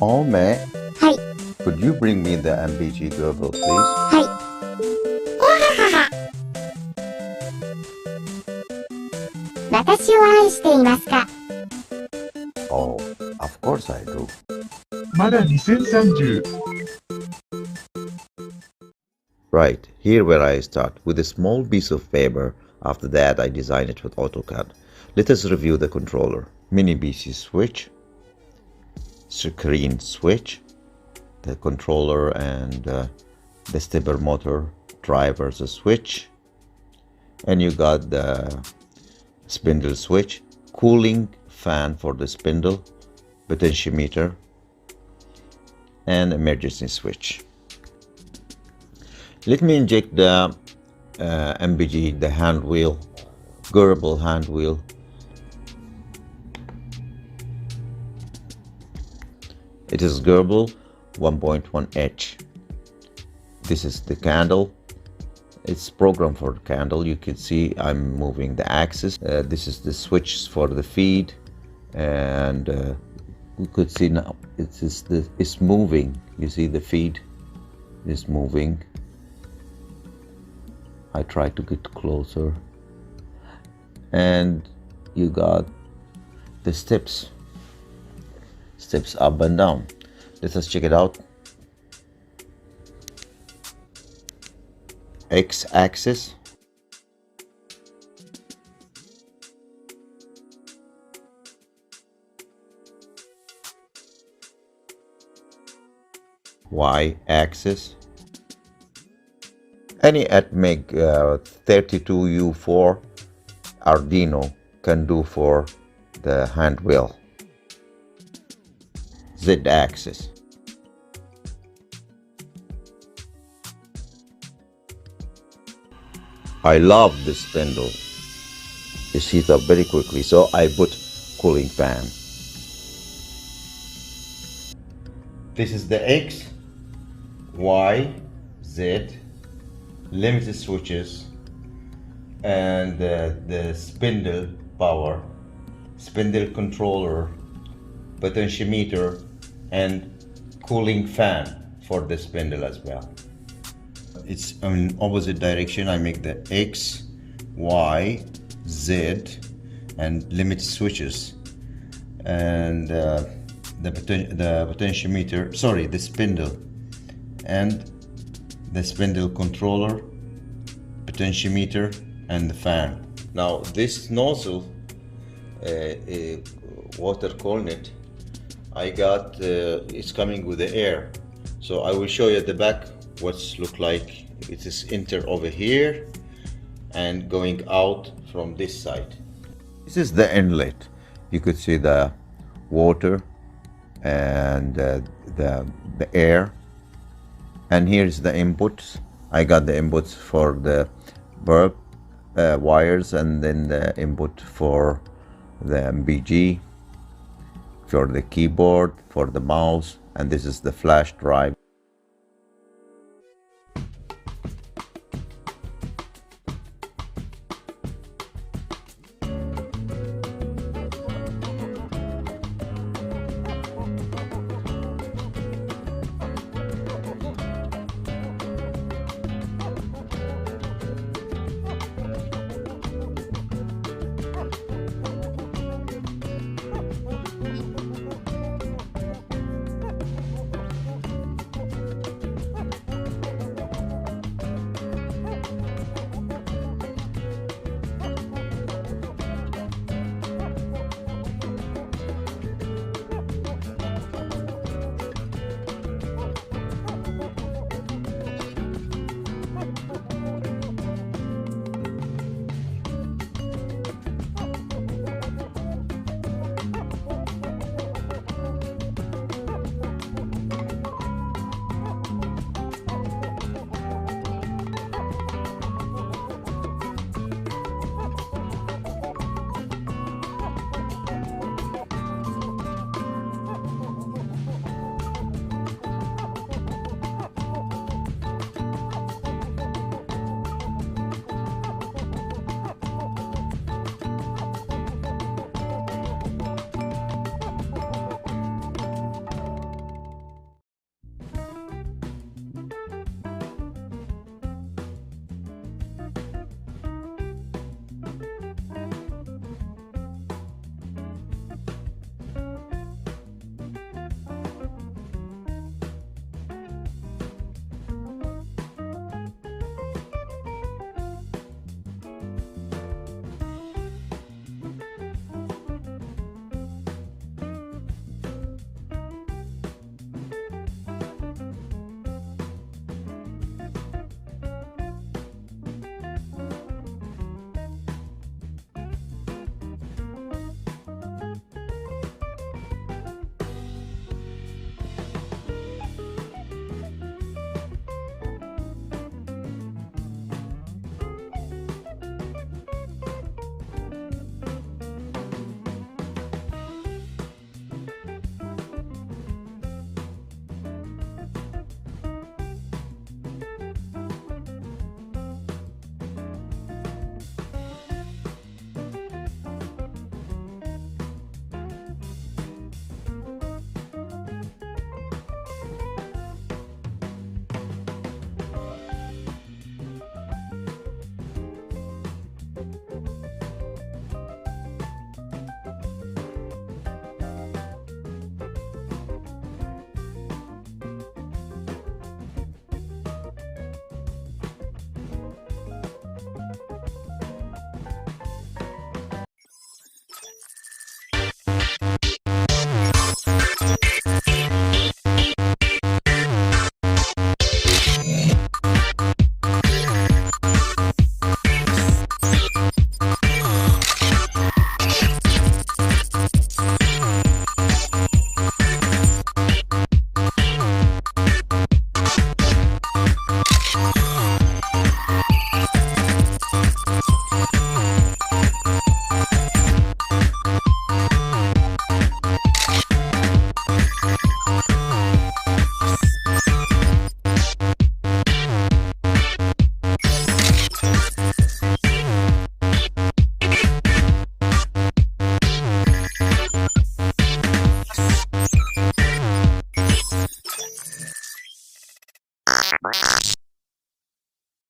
Ome, はい could you bring me the RYC-GRBL, please? はい。私を愛していますか？ Oh, of course I do. まだ2030。Right, here where I start, with a small piece of paper. After that I design it with AutoCAD. Let us review the controller. Mini BC switch, screen switch, the controller and the stepper motor drivers switch, and you got the spindle switch, cooling fan for the spindle, potentiometer, and emergency switch. Let me inject the MBG, the hand wheel, Grbl hand wheel. It is Grbl 1.1H. This is the candle. It's programmed for the candle. You can see I'm moving the axis. This is the switch for the feed, and you could see now it's moving. You see the feed is moving. I try to get closer, and you got the steps up and down. Let us check it out. X-axis, Y-axis. Any ATmeg 32U4 Arduino can do for the hand wheel. Z-axis. I love this spindle. It heats up very quickly, so I put cooling fan. This is the X, Y, Z limited switches, and the spindle power, spindle controller, potentiometer, and cooling fan for the spindle as well. It's in opposite direction. I make the X, Y, Z, and limit switches, and the potentiometer. Sorry, the spindle, and the spindle controller, potentiometer, and the fan. Now this nozzle, water coolant, I got it's coming with the air, so I will show you at the back what's look like. It is enter over here and going out from this side. This is the inlet. You could see the water and the air, and here's the inputs. I got the inputs for the bulb wires, and then the input for the MBG, for the keyboard, for the mouse, and this is the flash drive.